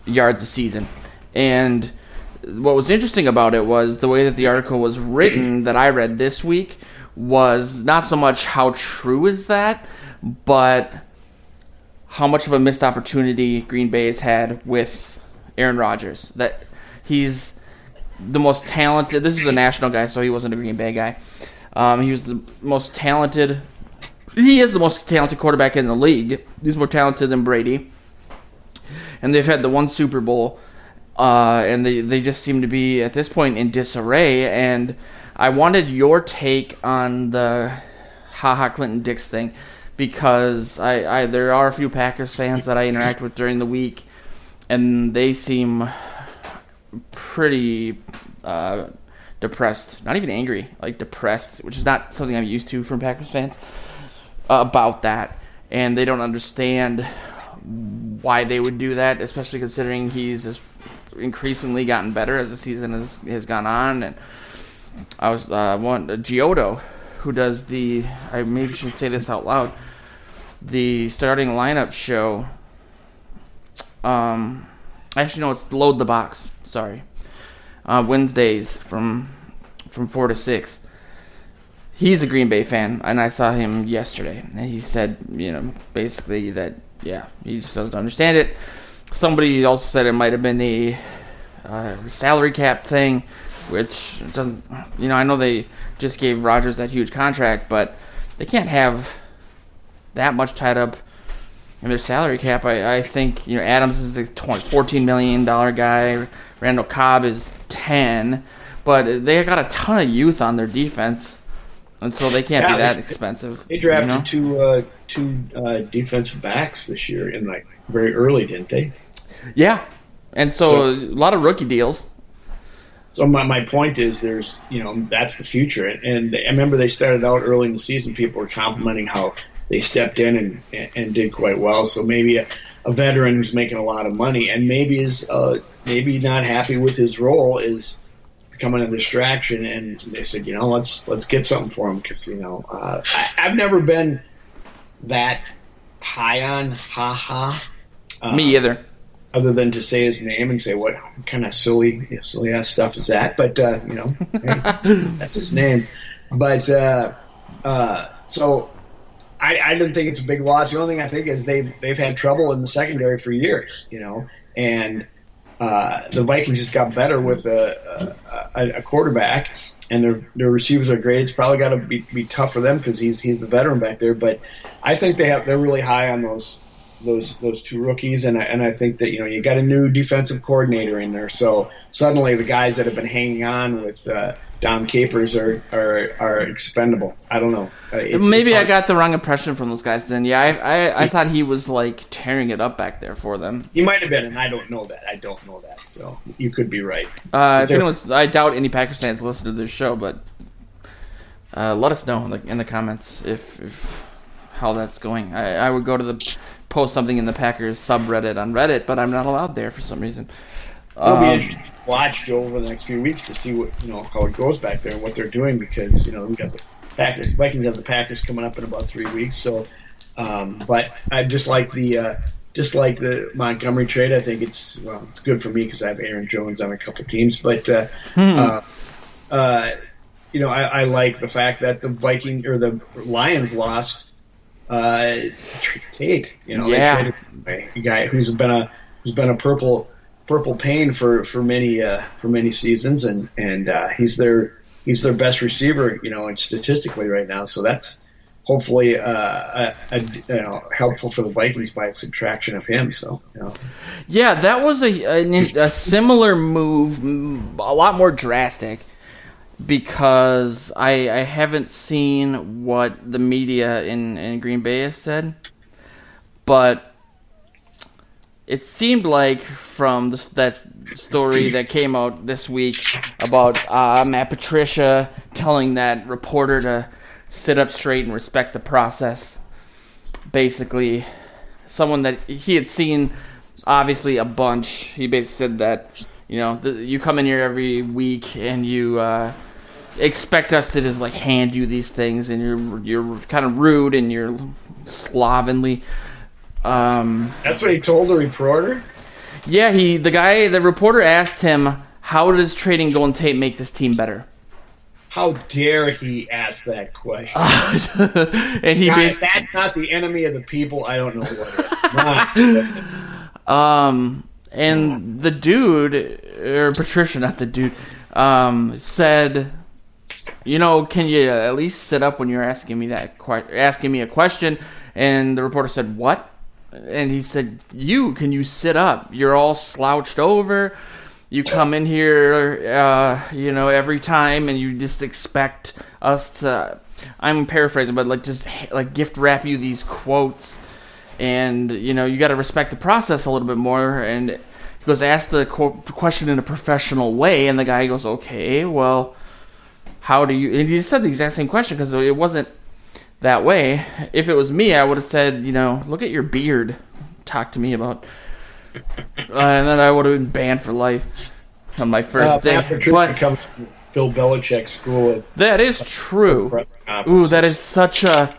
yards a season. And what was interesting about it was the way that the article was written that I read this week was not so much how true is that, but how much of a missed opportunity Green Bay has had with Aaron Rodgers. That he's the most talented. This is a national guy, so he wasn't a Green Bay guy. He was the most talented. He is the most talented quarterback in the league. He's more talented than Brady. And they've had the one Super Bowl. And they just seem to be, at this point, in disarray. And I wanted your take on the Clinton Dix thing, because there are a few Packers fans that I interact with during the week, and they seem pretty depressed. Not even angry, like depressed, which is not something I'm used to from Packers fans, about that. And they don't understand why they would do that, especially considering he's as increasingly gotten better as the season has gone on. And I was Giotto, who does I maybe should say this out loud, the starting lineup show. Actually, no, it's Load the Box. Sorry, Wednesdays from 4 to 6. He's a Green Bay fan, and I saw him yesterday, and he said, basically that, he just doesn't understand it. Somebody also said it might have been a salary cap thing, which doesn't, I know they just gave Rodgers that huge contract, but they can't have that much tied up in their salary cap. I think, Adams is a $14 million guy, Randall Cobb is 10, but they got a ton of youth on their defense. And so they can't be that expensive. They drafted two defensive backs this year very early, didn't they? Yeah, and so a lot of rookie deals. So my point is, there's that's the future, and I remember they started out early in the season. People were complimenting how they stepped in and did quite well. So maybe a veteran who's making a lot of money and maybe is maybe not happy with his role is becoming a distraction, and they said, let's get something for him, because I've never been that high on me either, other than to say his name and say what kind of silly ass stuff is that, but hey, that's his name. But so I didn't think it's a big loss. The only thing I think is they've had trouble in the secondary for years, and the Vikings just got better with a quarterback, and their receivers are great. It's probably got to be tough for them because he's the veteran back there. But I think they're really high on those two rookies, and I think that you got a new defensive coordinator in there, so suddenly the guys that have been hanging on with Dom Capers are expendable. I don't know. Maybe I got the wrong impression from those guys then. Yeah, I thought he was tearing it up back there for them. He might have been, and I don't know that. So you could be right. I doubt any Packers fans listen to this show, but let us know in the comments if how that's going. I would go to post something in the Packers subreddit on Reddit, but I'm not allowed there for some reason. It'll be interesting to watch, Joe, over the next few weeks to see what how it goes back there and what they're doing, because we got the Packers. Vikings have the Packers coming up in about 3 weeks. So, but I just like the Montgomery trade. I think it's good for me because I have Aaron Jones on a couple teams. But I like the fact that the Lions lost Tate. They traded a guy who's been a purple pain for many seasons, and he's their best receiver, and statistically right now. So that's hopefully helpful for the Vikings by subtraction of him. So yeah, that was a similar move, a lot more drastic, because I haven't seen what the media in Green Bay has said, but it seemed like from that story that came out this week about Matt Patricia telling that reporter to sit up straight and respect the process. Basically, someone that he had seen obviously a bunch. He basically said that you come in here every week and you expect us to just hand you these things, and you're kind of rude and you're slovenly. That's what he told the reporter? Yeah, the reporter asked him, how does trading Golden Tate make this team better? How dare he ask that question? And he Guys, that's not the enemy of the people. I don't know what it is. And the dude, or Patricia, not the dude, said, can you at least sit up when you're asking me a question? And the reporter said, what? And he said, can you sit up? You're all slouched over. You come in here, every time, and you just expect us to, I'm paraphrasing, but just gift wrap you these quotes. And, you got to respect the process a little bit more. And he goes, ask the question in a professional way. And the guy goes, okay, well, how do you, and he said the exact same question because it wasn't that way. If it was me, I would have said, look at your beard. Talk to me about And then I would have been banned for life on my first day. Matt Patricia comes from Bill Belichick's school of that is true. Ooh, that is such a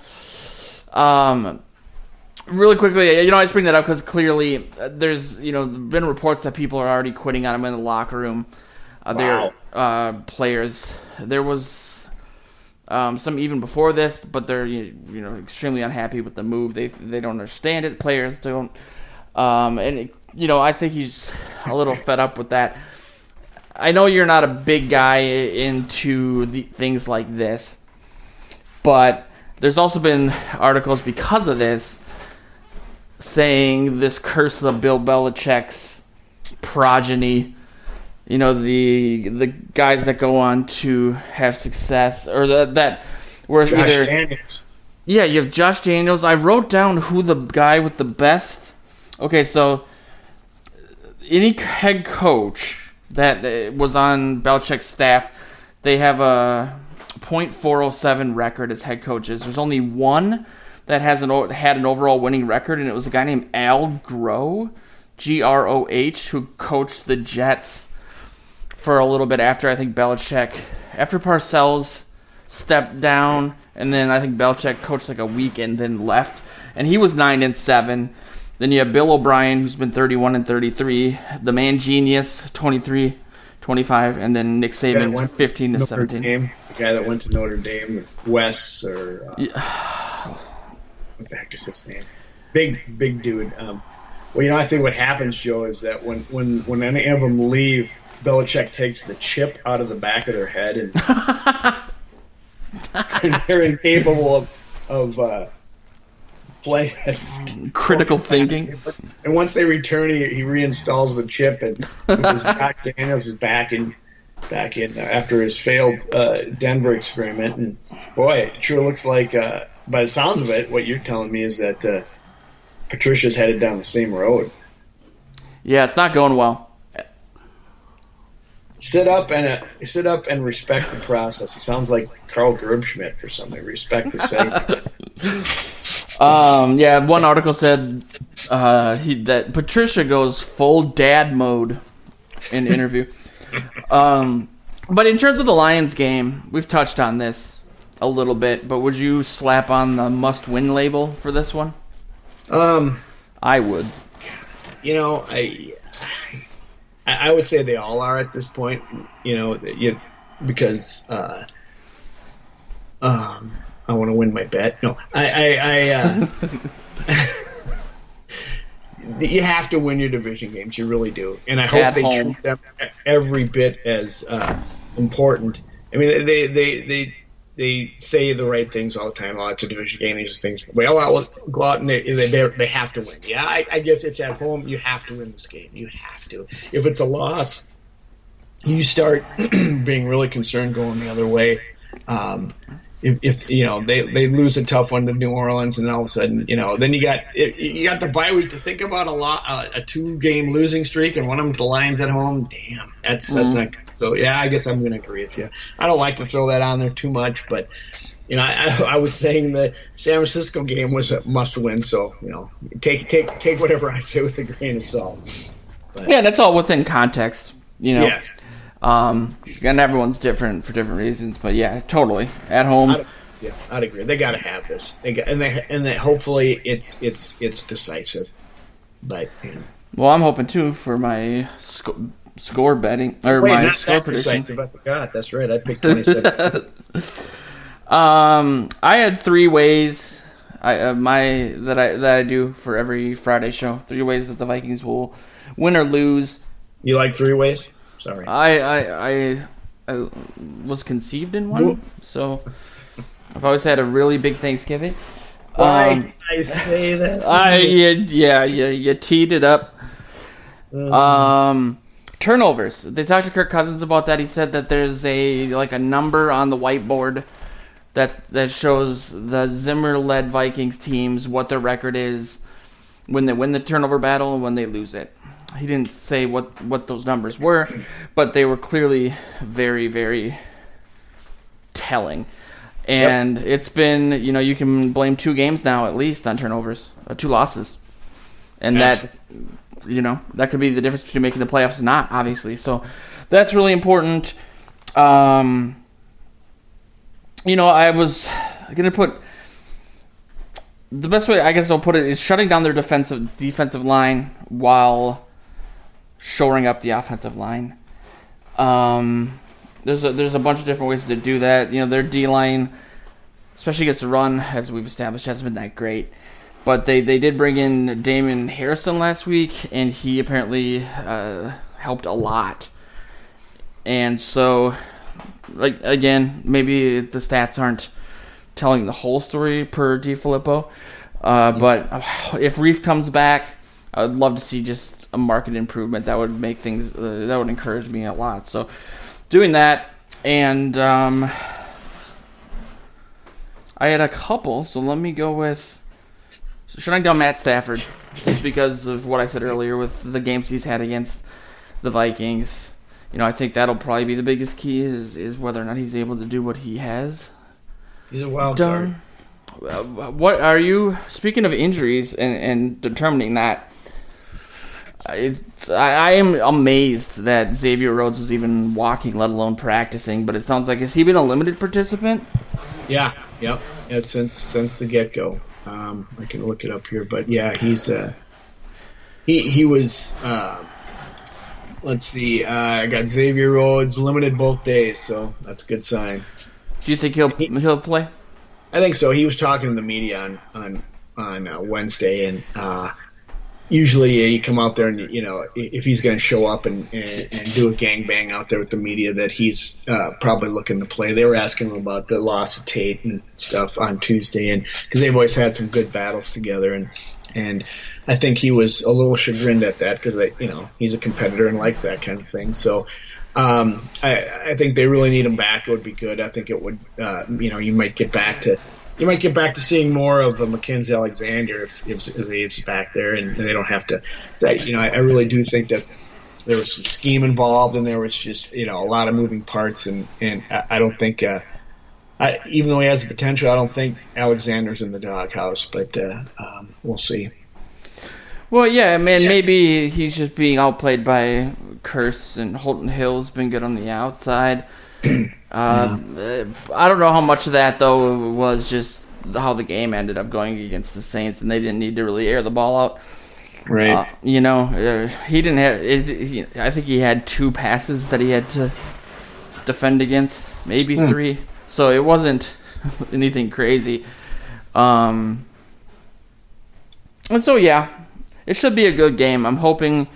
really quickly, I just bring that up because clearly there's, been reports that people are already quitting on him in the locker room. Wow. Their players. There was some even before this, but they're extremely unhappy with the move. They don't understand it. Players don't. I think he's a little fed up with that. I know you're not a big guy into things like this, but there's also been articles because of this saying this curse of Bill Belichick's progeny, the guys that go on to have success, or that were Josh either Daniels. Yeah, you have Josh Daniels. I wrote down who the guy with the best. Okay, so any head coach that was on Belichick's staff, they have a .407 record as head coaches. There's only one that had an overall winning record, and it was a guy named Al Groh, Groh, who coached the Jets for a little bit after after Parcells stepped down, and then I think Belichick coached like a week and then left, and he was 9-7. Then you have Bill O'Brien, who's been 31-33, the Man Genius, 23-25, and then Nick Saban, 15-17. The guy that went to Notre Dame, Wes, or what the heck is his name? Big dude. I think what happens, Joe, is that when any of them leave, Belichick takes the chip out of the back of their head, and they're incapable of critical thinking. And once they return, he reinstalls the chip, and Josh Daniels is back in after his failed Denver experiment. And boy, it sure looks like, by the sounds of it, what you're telling me is that Patricia's headed down the same road. Yeah, it's not going well. Sit up and respect the process. He sounds like Carl Gerbschmidt for something. Respect the segment. One article said that Patricia goes full dad mode in interview. But in terms of the Lions game, we've touched on this a little bit, but would you slap on the must-win label for this one? I would. I would say they all are at this point, because I want to win my bet. No, you have to win your division games. You really do, and I hope they treat them every bit as important. I mean, they say the right things all the time. Oh, it's a division game. These things. Well, go out and they have to win. Yeah, I guess it's at home. You have to win this game. You have to. If it's a loss, you start being really concerned going the other way. If they lose a tough one to New Orleans, and all of a sudden then you got the bye week to think about, a 2-game losing streak, and one of them's the Lions at home. Damn, that's not good. So yeah, I guess I'm going to agree with you. I don't like to throw that on there too much, but I was saying the San Francisco game was a must-win. So take whatever I say with a grain of salt. But, yeah, that's all within context. Yes. And everyone's different for different reasons, but yeah, totally at home. I'd agree. They got to have this. And hopefully it's decisive. But well, I'm hoping too for my score betting or my score prediction. I forgot. That's right. I picked 27. I had 3 ways that I do for every Friday show. 3 ways that the Vikings will win or lose. You like 3 ways? Sorry. I was conceived in one, so I've always had a really big Thanksgiving. Why did I say that? You teed it up. Turnovers. They talked to Kirk Cousins about that. He said that there's a number on the whiteboard that shows the Zimmer-led Vikings teams what their record is when they win the turnover battle and when they lose it. He didn't say what those numbers were, but they were clearly very, very telling. And It's been, you can blame 2 games now at least on turnovers, 2 losses. And that could be the difference between making the playoffs and not, obviously. So that's really important. I was going to put the best way I guess I'll put it is shutting down their defensive line while shoring up the offensive line. There's a bunch of different ways to do that. Their D-line, especially against the run, as we've established, hasn't been that great. But they did bring in Damon Harrison last week, and he apparently helped a lot. And so, again, maybe the stats aren't telling the whole story per DiFilippo. But if Reiff comes back, I would love to see just a market improvement. That would make things. That would encourage me a lot. So, doing that, and I had a couple. So let me go with shutting down Matt Stafford, just because of what I said earlier with the games he's had against the Vikings. I think that'll probably be the biggest key is whether or not he's able to do what he has. He's a wild card. What are you, speaking of injuries and determining that, I am amazed that Xavier Rhodes is even walking, let alone practicing, but it sounds like, has he been a limited participant? Yeah, since the get-go. I can look it up here, but yeah, he's he was, let's see, I got Xavier Rhodes limited both days, so that's a good sign. Do you think he'll play? I think so. He was talking to the media on Wednesday, and usually you come out there and if he's going to show up and do a gangbang out there with the media, that he's probably looking to play. They were asking him about the loss of Tate and stuff on Tuesday, and because they've always had some good battles together, and I think he was a little chagrined at that because he's a competitor and likes that kind of thing. So. I think they really need him back. It would be good. I think it would. You might get back to seeing more of Mackenzie Alexander if Zave's back there, and they don't have to. I really do think that there was some scheme involved, and there was just a lot of moving parts, and I don't think. Even though he has the potential, I don't think Alexander's in the doghouse. But we'll see. Well, yeah, man, maybe he's just being outplayed by Curse, and Holton Hill's been good on the outside. I don't know how much of that, though, was just how the game ended up going against the Saints, and they didn't need to really air the ball out. Right. He didn't have. I think he had 2 passes that he had to defend against, maybe 3. So it wasn't anything crazy. And so, yeah. It should be a good game. I'm hoping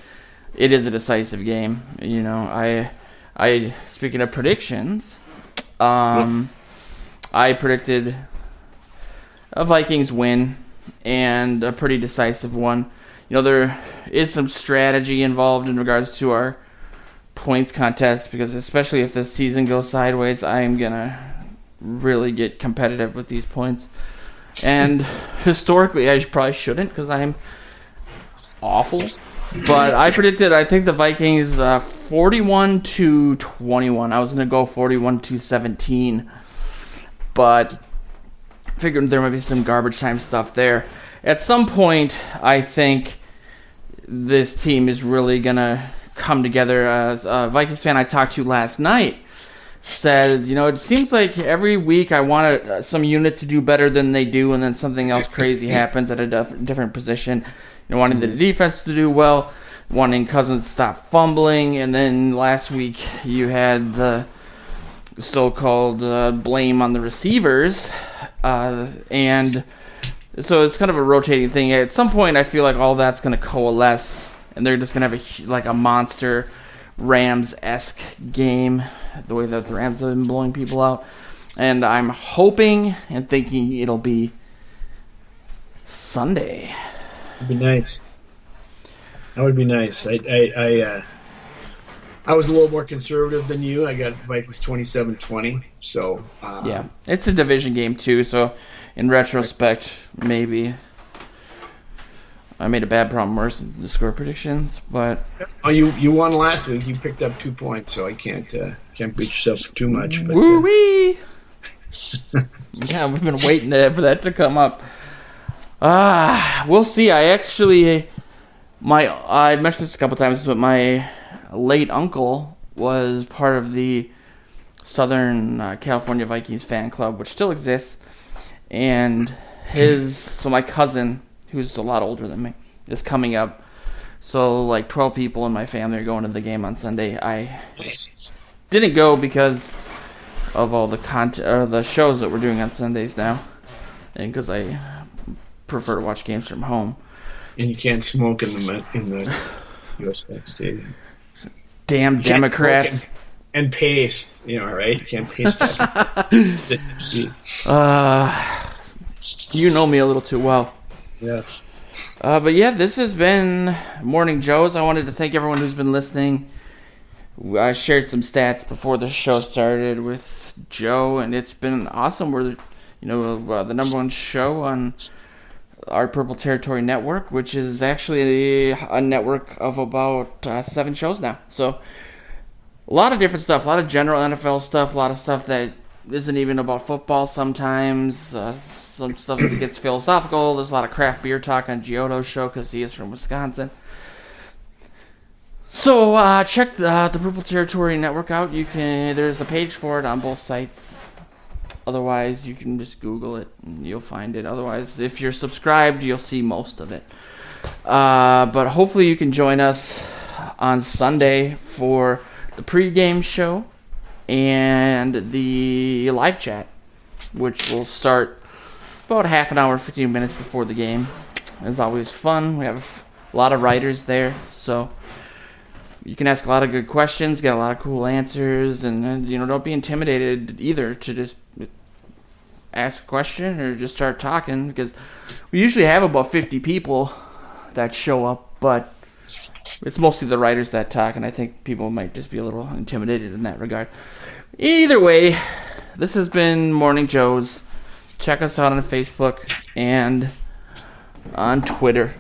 it is a decisive game. I speaking of predictions, I predicted a Vikings win and a pretty decisive one. There is some strategy involved in regards to our points contest, because especially if this season goes sideways, I am gonna really get competitive with these points. And historically, I probably shouldn't, because I'm awful, but I predicted, I think the Vikings 41-21. I was going to go 41-17, but figured there might be some garbage time stuff there. At some point, I think this team is really going to come together. As a Vikings fan I talked to last night said, it seems like every week I want some unit to do better than they do, and then something else crazy happens at a different position. Wanting the defense to do well, wanting Cousins to stop fumbling, and then last week you had the so-called blame on the receivers, and so it's kind of a rotating thing. At some point, I feel like all that's going to coalesce, and they're just going to have a monster Rams-esque game, the way that the Rams have been blowing people out, and I'm hoping and thinking it'll be Sunday. Would be nice. That would be nice. I was a little more conservative than you. I got Vikings 27-20. So yeah, it's a division game too. So in retrospect, maybe I made a bad problem worse in the score predictions. But you won last week. You picked up 2 points, so I can't beat yourself too much. Woo wee! Yeah, we've been waiting for that to come up. We'll see. I actually I mentioned this a couple times, but my late uncle was part of the Southern California Vikings fan club, which still exists. And so my cousin, who's a lot older than me, is coming up. So like 12 people in my family are going to the game on Sunday. I didn't go because of all the the shows that we're doing on Sundays now, and because I prefer to watch games from home. And you can't smoke in the U.S. Bank Stadium. Damn Democrats. And pace, right? You can't pace. You know me a little too well. Yes. But yeah, this has been Morning Joe's. I wanted to thank everyone who's been listening. I shared some stats before the show started with Joe, and it's been awesome. We're, the number one show on our Purple Territory Network, which is actually a network of about 7 shows now. So a lot of different stuff, a lot of general NFL stuff, a lot of stuff that isn't even about football sometimes. Some stuff that gets philosophical. There's a lot of craft beer talk on Giotto's show because he is from Wisconsin. So check the Purple Territory Network out. There's a page for it on both sites. Otherwise, you can just Google it and you'll find it. Otherwise, if you're subscribed, you'll see most of it. But hopefully you can join us on Sunday for the pregame show and the live chat, which will start about half an hour, 15 minutes before the game. It's always fun. We have a lot of writers there, so you can ask a lot of good questions, get a lot of cool answers, and don't be intimidated either to just ask a question or just start talking, because we usually have about 50 people that show up, but it's mostly the writers that talk, and I think people might just be a little intimidated in that regard. Either way, this has been Morning Joe's. Check us out on Facebook and on Twitter.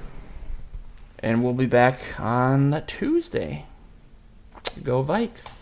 And we'll be back on Tuesday. Go Vikes.